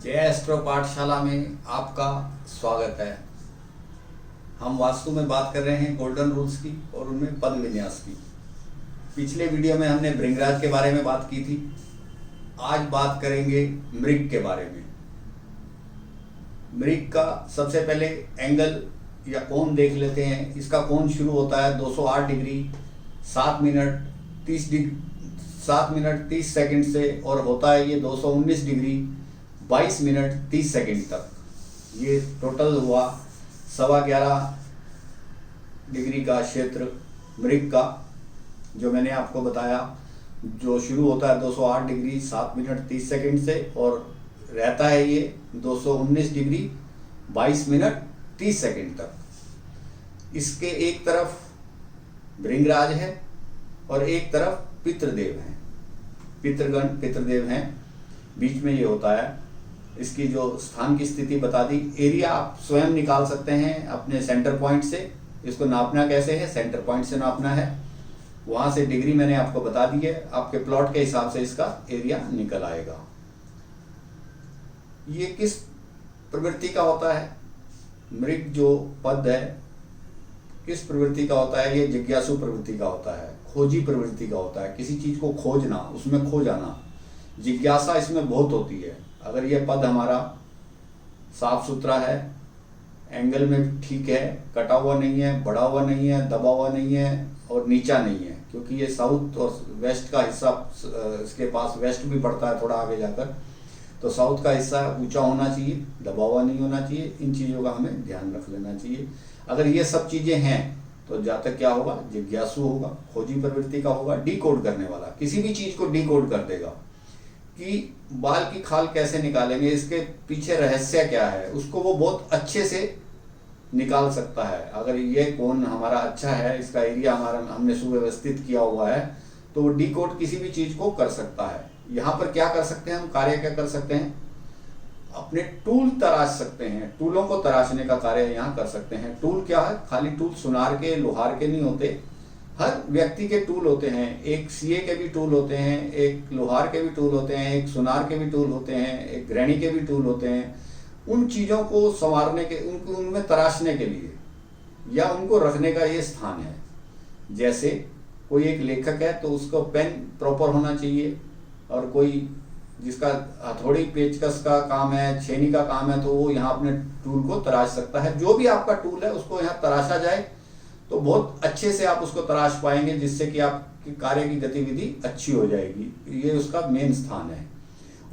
जय एस्ट्रो पाठशाला में आपका स्वागत है। हम वास्तु में बात कर रहे हैं गोल्डन रूल्स की और उनमें पद विन्यास की। पिछले वीडियो में हमने भृंगराज के बारे में बात की थी। आज बात करेंगे मृग के बारे में। मृग का सबसे पहले एंगल या कोण देख लेते हैं। इसका कोण शुरू होता है 208 डिग्री 7 मिनट 30 सेकंड से और होता है ये 219 डिग्री 22 मिनट 30 सेकंड तक। ये टोटल हुआ 11.25 डिग्री का क्षेत्र मृग का, जो मैंने आपको बताया, जो शुरू होता है 208 डिग्री 7 मिनट 30 सेकंड से और रहता है ये 219 डिग्री 22 मिनट 30 सेकंड तक। इसके एक तरफ भृंगराज है और एक तरफ पितृदेव हैं, पितृगण पितृदेव हैं, बीच में ये होता है। इसकी जो स्थान की स्थिति बता दी। एरिया आप स्वयं निकाल सकते हैं अपने सेंटर पॉइंट से। इसको नापना कैसे है? सेंटर पॉइंट से नापना है। वहां से डिग्री मैंने आपको बता दी है। आपके प्लॉट के हिसाब से इसका एरिया निकल आएगा। ये किस प्रवृत्ति का होता है? मृग जो पद है किस प्रवृत्ति का होता है? ये जिज्ञासु प्रवृत्ति का होता है, खोजी प्रवृत्ति का होता है। किसी चीज को खोजना, उसमें खो जाना, जिज्ञासा इसमें बहुत होती है। अगर ये पद हमारा साफ सुथरा है, एंगल में ठीक है, कटा हुआ नहीं है, बढ़ा हुआ नहीं है, दबा हुआ नहीं है और नीचा नहीं है, क्योंकि ये साउथ और वेस्ट का हिस्सा इसके पास वेस्ट भी पड़ता है थोड़ा आगे जाकर, तो साउथ का हिस्सा ऊंचा होना चाहिए, दबा हुआ नहीं होना चाहिए। इन चीज़ों का हमें ध्यान रख लेना चाहिए। अगर ये सब चीज़ें हैं तो जातक क्या होगा? जिज्ञासु होगा, खोजी प्रवृत्ति का होगा, डिकोड करने वाला, किसी भी चीज़ को डिकोड कर देगा कि बाल की खाल कैसे निकालेंगे, इसके पीछे रहस्य क्या है, उसको वो बहुत अच्छे से निकाल सकता है। अगर ये कोण हमारा अच्छा है, इसका एरिया हमारा हमने सुव्यवस्थित किया हुआ है, तो वो डिकोड किसी भी चीज को कर सकता है। यहाँ पर क्या कर सकते हैं हम? कार्य क्या कर सकते हैं? अपने टूल तराश सकते हैं। टूलों को तराशने का कार्य यहाँ कर सकते हैं। टूल क्या है? खाली टूल सुनार के लोहार के नहीं होते, हर व्यक्ति के टूल होते हैं। एक सीए के भी टूल होते हैं, एक लोहार के भी टूल होते हैं, एक सुनार के भी टूल होते हैं, एक ग्रहणी के भी टूल होते हैं। उन चीज़ों को संवारने के, उनको उनमें तराशने के लिए या उनको रखने का ये स्थान है। जैसे कोई एक लेखक है तो उसको पेन प्रॉपर होना चाहिए, और कोई जिसका हथौड़ी पेचकस का काम है, छेनी का काम है, तो वो यहाँ अपने टूल को तराश सकता है। जो भी आपका टूल है उसको यहाँ तराशा जाए तो बहुत अच्छे से आप उसको तराश पाएंगे, जिससे कि आपकी कार्य की गतिविधि अच्छी हो जाएगी। ये उसका मेन स्थान है।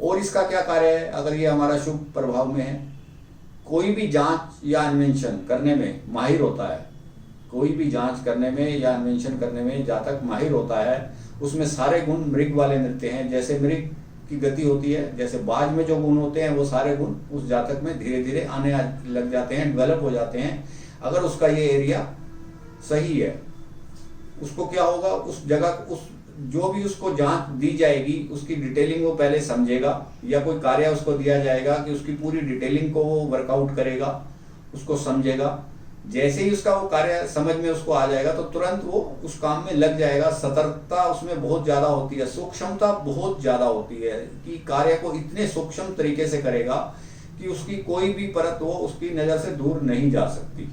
और इसका क्या कार्य है? अगर ये हमारा शुभ प्रभाव में है, कोई भी जांच या अन्वेषण करने में माहिर होता है, कोई भी जांच करने में या अन्वेषण करने में जातक माहिर होता है, उसमें सारे गुण मृग वाले मिलते हैं। जैसे मृग की गति होती है, जैसे बाज में जो गुण होते हैं, वो सारे गुण उस जातक में धीरे धीरे आने लग जाते हैं, डेवलप हो जाते हैं। अगर उसका ये एरिया सही है, उसको क्या होगा, उस जगह उस जो भी उसको जांच दी जाएगी उसकी डिटेलिंग वो पहले समझेगा, या कोई कार्य उसको दिया जाएगा कि उसकी पूरी डिटेलिंग को वो वर्कआउट करेगा, उसको समझेगा। जैसे ही उसका वो कार्य समझ में उसको आ जाएगा तो तुरंत वो उस काम में लग जाएगा। सतर्कता उसमें बहुत ज्यादा होती है, सूक्ष्मता बहुत ज्यादा होती है कि कार्य को इतने सूक्ष्म तरीके से करेगा कि उसकी कोई भी परत वो उसकी नजर से दूर नहीं जा सकती।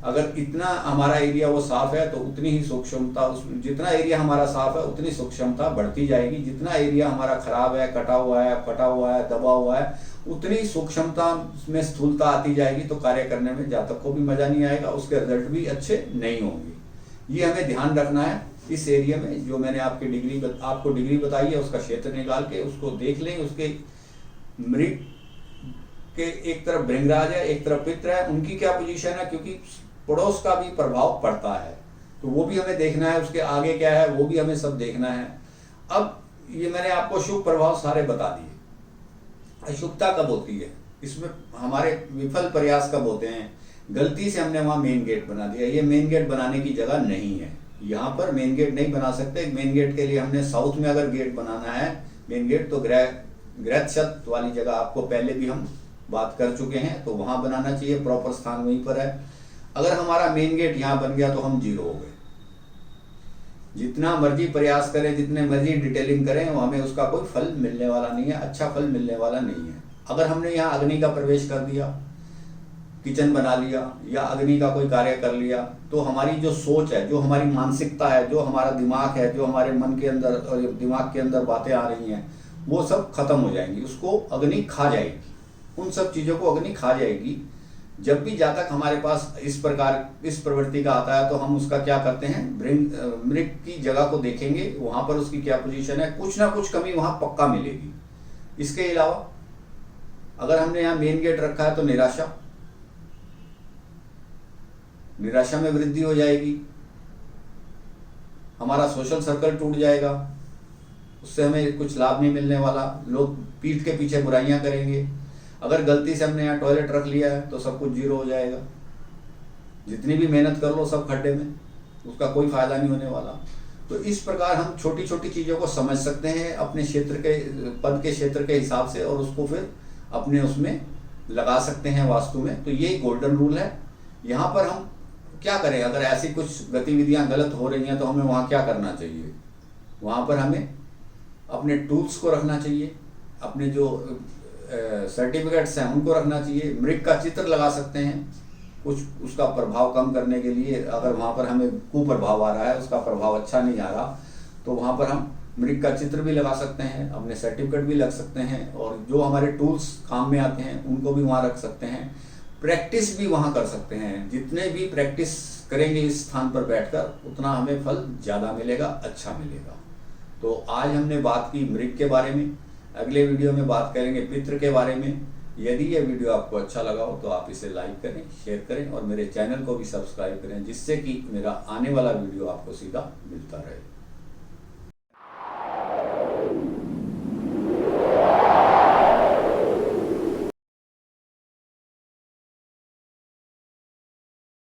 अगर इतना हमारा एरिया वो साफ है तो उतनी ही सूक्ष्मता, जितना एरिया हमारा साफ है उतनी सूक्ष्मता बढ़ती जाएगी। जितना एरिया हमारा खराब है, कटा हुआ है, फटा हुआ है, दबा हुआ है, उतनी सूक्ष्मता में स्थूलता आती जाएगी, तो कार्य करने में जातक को भी मजा नहीं आएगा, उसके रिजल्ट भी अच्छे नहीं होंगे। ये हमें ध्यान रखना है। इस एरिया में जो मैंने आपको डिग्री बताई है, उसका क्षेत्र निकाल के उसको देख लें। उसके मृग के एक तरफ भृंगराज है, एक तरफ पितृ है, उनकी क्या पोजीशन है, क्योंकि पड़ोस का भी प्रभाव पड़ता है, तो वो भी हमें देखना है। उसके आगे क्या है वो भी हमें सब देखना है। अब ये मैंने आपको शुभ प्रभाव सारे बता दिए। अशुभता कब होती है, इसमें हमारे विफल प्रयास कब होते हैं? गलती से हमने वहां मेन गेट बना दिया। ये मेन गेट बनाने की जगह नहीं है, यहाँ पर मेन गेट नहीं बना सकते। मेन गेट के लिए हमने साउथ में अगर गेट बनाना है मेन गेट, तो गृह छत वाली जगह आपको पहले भी हम बात कर चुके हैं, तो वहां बनाना चाहिए। प्रॉपर स्थान वहीं पर है। अगर हमारा मेन गेट यहाँ बन गया तो हम जीरो हो गए। जितना मर्जी प्रयास करें, जितने मर्जी डिटेलिंग करें, हमें उसका कोई फल मिलने वाला नहीं है, अच्छा फल मिलने वाला नहीं है। अगर हमने यहाँ अग्नि का प्रवेश कर दिया, किचन बना लिया या अग्नि का कोई कार्य कर लिया, तो हमारी जो सोच है, जो हमारी मानसिकता है, जो हमारा दिमाग है, जो हमारे मन के अंदर और दिमाग के अंदर बातें आ रही हैं, वो सब खत्म हो जाएंगी। उसको अग्नि खा जाएगी, उन सब चीज़ों को अग्नि खा जाएगी। जब भी जहाँ तक हमारे पास इस प्रकार इस प्रवृत्ति का आता है, तो हम उसका क्या करते हैं, मृग की जगह को देखेंगे, वहाँ पर उसकी क्या पोजीशन है, कुछ ना कुछ कमी वहाँ पक्का मिलेगी। इसके अलावा अगर हमने यहाँ मेन गेट रखा है तो निराशा में वृद्धि हो जाएगी, हमारा सोशल सर्कल टूट जाएगा, उससे हमें कुछ लाभ नहीं मिलने वाला, लोग पीठ के पीछे बुराइयां करेंगे। अगर गलती से हमने यहाँ टॉयलेट रख लिया है तो सब कुछ जीरो हो जाएगा, जितनी भी मेहनत कर लो सब खड्डे में, उसका कोई फायदा नहीं होने वाला। तो इस प्रकार हम छोटी छोटी चीज़ों को समझ सकते हैं अपने क्षेत्र के पद के क्षेत्र के हिसाब से, और उसको फिर अपने उसमें लगा सकते हैं वास्तु में। तो ये गोल्डन रूल है। यहाँ पर हम क्या करें, अगर ऐसी कुछ गतिविधियां गलत हो रही हैं तो हमें वहाँ क्या करना चाहिए, वहाँ पर हमें अपने टूल्स को रखना चाहिए, अपने जो सर्टिफिकेट्स हैं उनको रखना चाहिए, मृग का चित्र लगा सकते हैं कुछ उसका प्रभाव कम करने के लिए। अगर वहाँ पर हमें कुप्रभाव आ रहा है, उसका प्रभाव अच्छा नहीं आ रहा, तो वहाँ पर हम मृग का चित्र भी लगा सकते हैं, अपने सर्टिफिकेट भी लग सकते हैं, और जो हमारे टूल्स काम में आते हैं उनको भी वहाँ रख सकते हैं। प्रैक्टिस भी वहाँ कर सकते हैं। जितने भी प्रैक्टिस करेंगे इस स्थान पर बैठकर, उतना हमें फल ज़्यादा मिलेगा, अच्छा मिलेगा। तो आज हमने बात की मृग के बारे में, अगले वीडियो में बात करेंगे पितृ के बारे में। यदि यह वीडियो आपको अच्छा लगा हो तो आप इसे लाइक करें, शेयर करें और मेरे चैनल को भी सब्सक्राइब करें, जिससे कि मेरा आने वाला वीडियो आपको सीधा मिलता रहे।